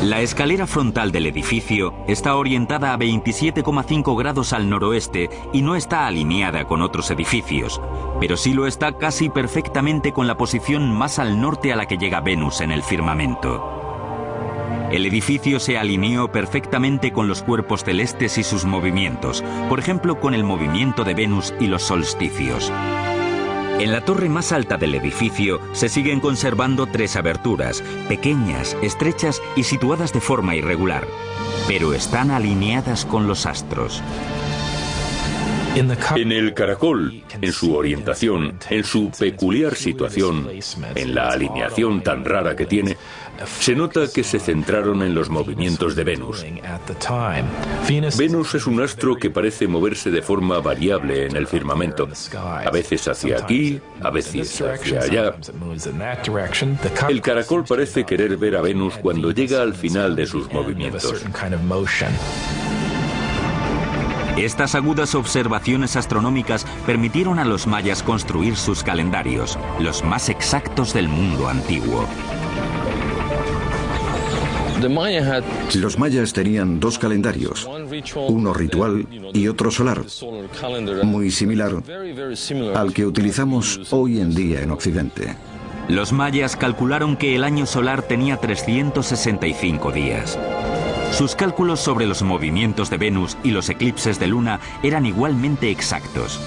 La escalera frontal del edificio está orientada a 27,5 grados al noroeste y no está alineada con otros edificios, pero sí lo está casi perfectamente con la posición más al norte a la que llega Venus en el firmamento. El edificio se alineó perfectamente con los cuerpos celestes y sus movimientos, por ejemplo con el movimiento de Venus y los solsticios. En la torre más alta del edificio se siguen conservando 3 aberturas, pequeñas, estrechas y situadas de forma irregular, pero están alineadas con los astros. En el caracol, en su orientación, en su peculiar situación, en la alineación tan rara que tiene, se nota que se centraron en los movimientos de Venus. Venus es un astro que parece moverse de forma variable en el firmamento, a veces hacia aquí, a veces hacia allá. El caracol parece querer ver a Venus cuando llega al final de sus movimientos. Estas agudas observaciones astronómicas permitieron a los mayas construir sus calendarios, los más exactos del mundo antiguo. Los mayas tenían 2 calendarios, uno ritual y otro solar, muy similar al que utilizamos hoy en día en Occidente. Los mayas calcularon que el año solar tenía 365 días. Sus cálculos sobre los movimientos de Venus y los eclipses de luna eran igualmente exactos.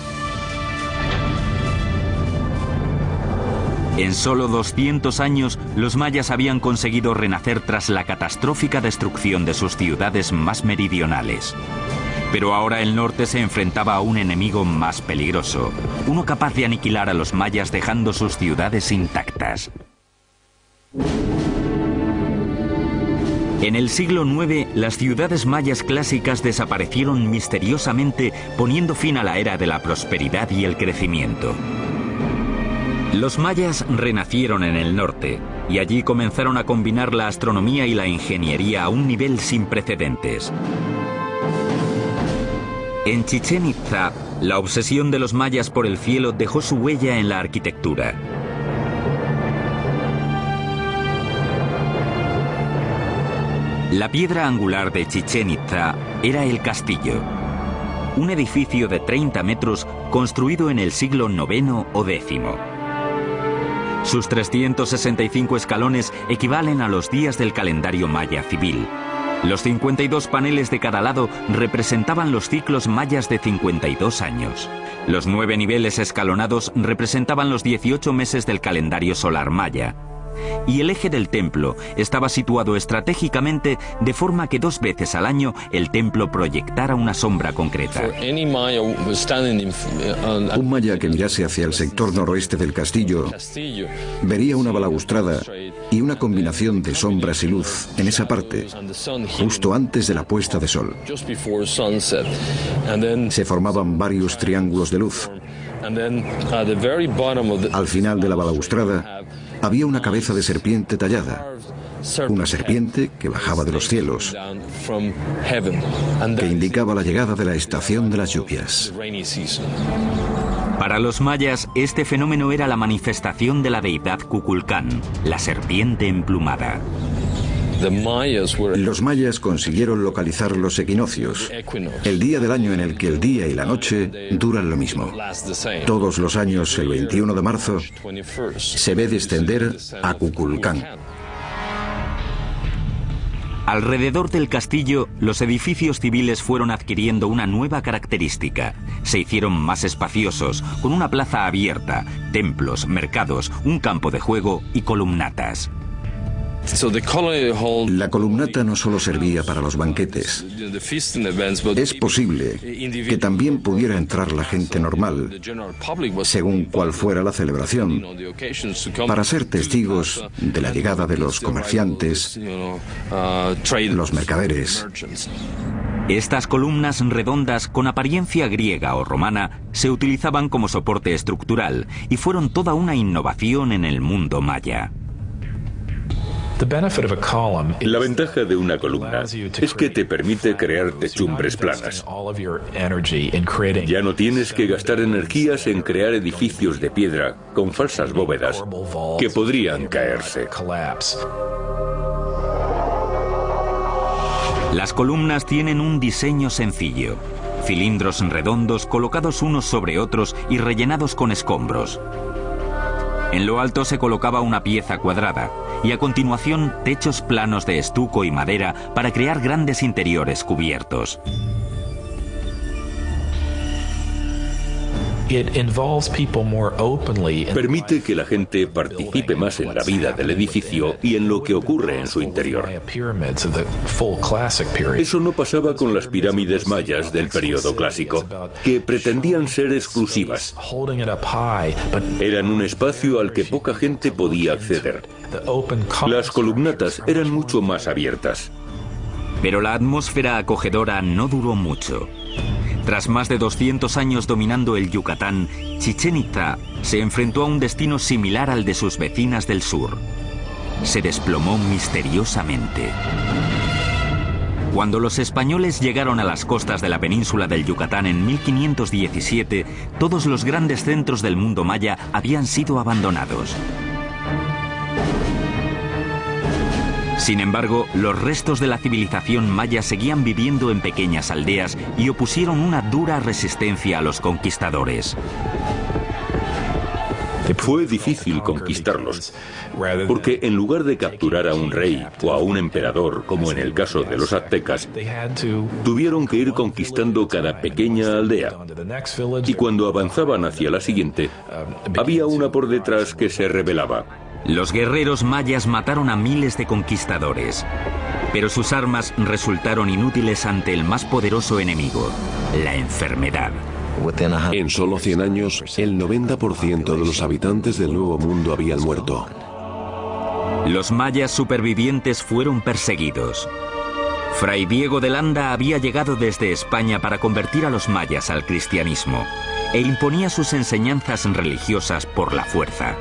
En solo 200 años, los mayas habían conseguido renacer tras la catastrófica destrucción de sus ciudades más meridionales. Pero ahora el norte se enfrentaba a un enemigo más peligroso, uno capaz de aniquilar a los mayas dejando sus ciudades intactas. En el siglo IX, las ciudades mayas clásicas desaparecieron misteriosamente, poniendo fin a la era de la prosperidad y el crecimiento. Los mayas renacieron en el norte, y allí comenzaron a combinar la astronomía y la ingeniería a un nivel sin precedentes. En Chichén Itzá, la obsesión de los mayas por el cielo dejó su huella en la arquitectura. La piedra angular de Chichén Itzá era el castillo, un edificio de 30 metros construido en el siglo IX o X. Sus 365 escalones equivalen a los días del calendario maya civil. Los 52 paneles de cada lado representaban los ciclos mayas de 52 años. Los 9 niveles escalonados representaban los 18 meses del calendario solar maya. Y el eje del templo estaba situado estratégicamente de forma que 2 veces al año el templo proyectara una sombra concreta. Un maya que mirase hacia el sector noroeste del castillo vería una balaustrada y una combinación de sombras y luz en esa parte, justo antes de la puesta de sol. Se formaban varios triángulos de luz. Al final de la balaustrada había una cabeza de serpiente tallada, una serpiente que bajaba de los cielos, que indicaba la llegada de la estación de las lluvias. Para los mayas, este fenómeno era la manifestación de la deidad Kukulcán, la serpiente emplumada. Los mayas consiguieron localizar los equinoccios, el día del año en el que el día y la noche duran lo mismo. Todos los años, el 21 de marzo, se ve descender a Kukulcán. Alrededor del castillo, los edificios civiles fueron adquiriendo una nueva característica. Se hicieron más espaciosos, con una plaza abierta, templos, mercados, un campo de juego y columnatas. La columnata no solo servía para los banquetes. Es posible que también pudiera entrar la gente normal, según cual fuera la celebración, para ser testigos de la llegada de los comerciantes, los mercaderes. Estas columnas redondas con apariencia griega o romana se utilizaban como soporte estructural y fueron toda una innovación en el mundo maya. La ventaja de una columna es que te permite crear techumbres planas. Ya no tienes que gastar energías en crear edificios de piedra con falsas bóvedas que podrían caerse. Las columnas tienen un diseño sencillo, cilindros redondos colocados unos sobre otros y rellenados con escombros. En lo alto se colocaba una pieza cuadrada y a continuación techos planos de estuco y madera para crear grandes interiores cubiertos. Permite que la gente participe más en la vida del edificio y en lo que ocurre en su interior. Eso no pasaba con las pirámides mayas del periodo clásico, que pretendían ser exclusivas. Eran un espacio al que poca gente podía acceder. Las columnatas eran mucho más abiertas. Pero la atmósfera acogedora no duró mucho. Tras más de 200 años dominando el Yucatán, Chichén Itzá se enfrentó a un destino similar al de sus vecinas del sur. Se desplomó misteriosamente. Cuando los españoles llegaron a las costas de la península del Yucatán en 1517, todos los grandes centros del mundo maya habían sido abandonados. Sin embargo, los restos de la civilización maya seguían viviendo en pequeñas aldeas y opusieron una dura resistencia a los conquistadores. Fue difícil conquistarlos, porque en lugar de capturar a un rey o a un emperador, como en el caso de los aztecas, tuvieron que ir conquistando cada pequeña aldea. Y cuando avanzaban hacia la siguiente, había una por detrás que se rebelaba. Los guerreros mayas mataron a miles de conquistadores, pero sus armas resultaron inútiles ante el más poderoso enemigo, la enfermedad. En solo 100 años, el 90% de los habitantes del Nuevo Mundo habían muerto. Los mayas supervivientes fueron perseguidos. Fray Diego de Landa había llegado desde España para convertir a los mayas al cristianismo e imponía sus enseñanzas religiosas por la fuerza.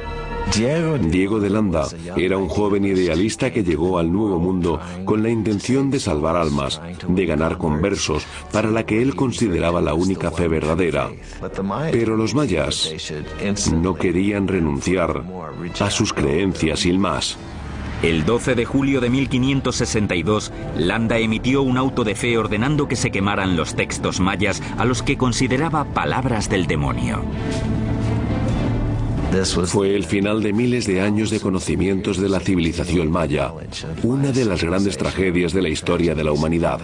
Diego de Landa era un joven idealista que llegó al Nuevo Mundo con la intención de salvar almas, de ganar conversos para la que él consideraba la única fe verdadera. Pero los mayas no querían renunciar a sus creencias sin más. El 12 de julio de 1562, Landa emitió un auto de fe ordenando que se quemaran los textos mayas a los que consideraba palabras del demonio. Fue el final de miles de años de conocimientos de la civilización maya, una de las grandes tragedias de la historia de la humanidad.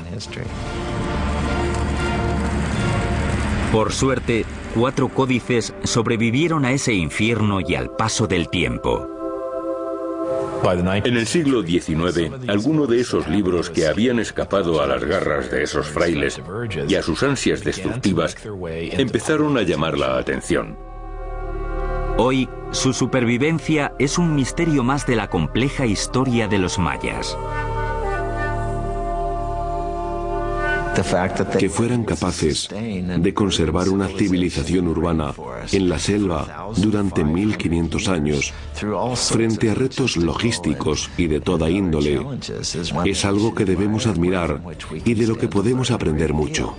Por suerte, 4 códices sobrevivieron a ese infierno y al paso del tiempo. En el siglo XIX, algunos de esos libros que habían escapado a las garras de esos frailes y a sus ansias destructivas empezaron a llamar la atención. Hoy, su supervivencia es un misterio más de la compleja historia de los mayas. Que fueran capaces de conservar una civilización urbana en la selva durante 1500 años, frente a retos logísticos y de toda índole, es algo que debemos admirar y de lo que podemos aprender mucho.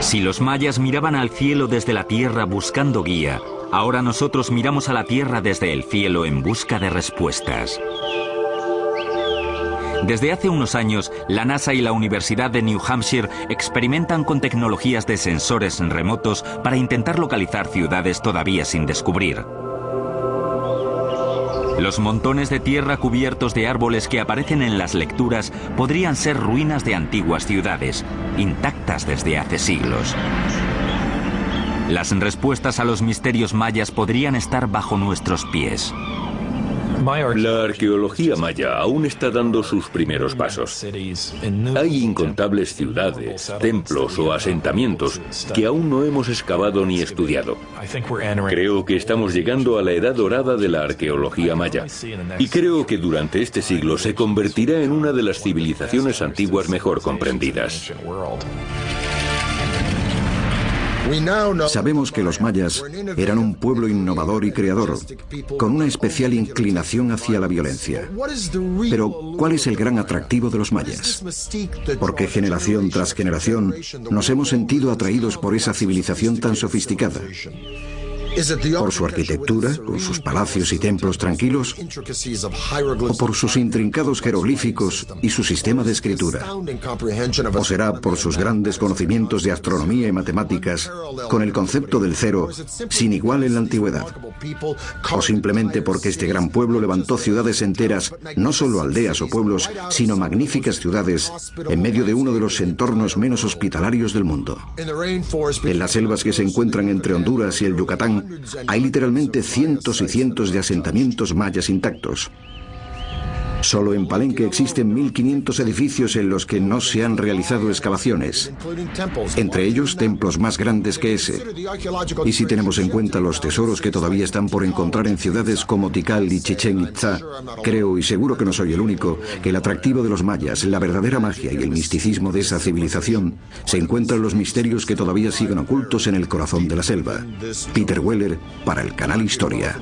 Si los mayas miraban al cielo desde la tierra buscando guía, ahora nosotros miramos a la tierra desde el cielo en busca de respuestas. Desde hace unos años, la NASA y la Universidad de New Hampshire experimentan con tecnologías de sensores remotos para intentar localizar ciudades todavía sin descubrir. Los montones de tierra cubiertos de árboles que aparecen en las lecturas podrían ser ruinas de antiguas ciudades, intactas desde hace siglos. Las respuestas a los misterios mayas podrían estar bajo nuestros pies. La arqueología maya aún está dando sus primeros pasos. Hay incontables ciudades, templos o asentamientos que aún no hemos excavado ni estudiado. Creo que estamos llegando a la edad dorada de la arqueología maya y creo que durante este siglo se convertirá en una de las civilizaciones antiguas mejor comprendidas. Sabemos que los mayas eran un pueblo innovador y creador, con una especial inclinación hacia la violencia. Pero, ¿cuál es el gran atractivo de los mayas? Porque generación tras generación nos hemos sentido atraídos por esa civilización tan sofisticada. ¿Por su arquitectura, con sus palacios y templos tranquilos? ¿O por sus intrincados jeroglíficos y su sistema de escritura? ¿O será por sus grandes conocimientos de astronomía y matemáticas, con el concepto del cero sin igual en la antigüedad? ¿O simplemente porque este gran pueblo levantó ciudades enteras, no solo aldeas o pueblos, sino magníficas ciudades, en medio de uno de los entornos menos hospitalarios del mundo? En las selvas que se encuentran entre Honduras y el Yucatán, hay literalmente cientos y cientos de asentamientos mayas intactos. Solo en Palenque existen 1.500 edificios en los que no se han realizado excavaciones, entre ellos templos más grandes que ese. Y si tenemos en cuenta los tesoros que todavía están por encontrar en ciudades como Tikal y Chichén Itzá, creo, y seguro que no soy el único, que el atractivo de los mayas, la verdadera magia y el misticismo de esa civilización se encuentran en los misterios que todavía siguen ocultos en el corazón de la selva. Peter Weller, para el canal Historia.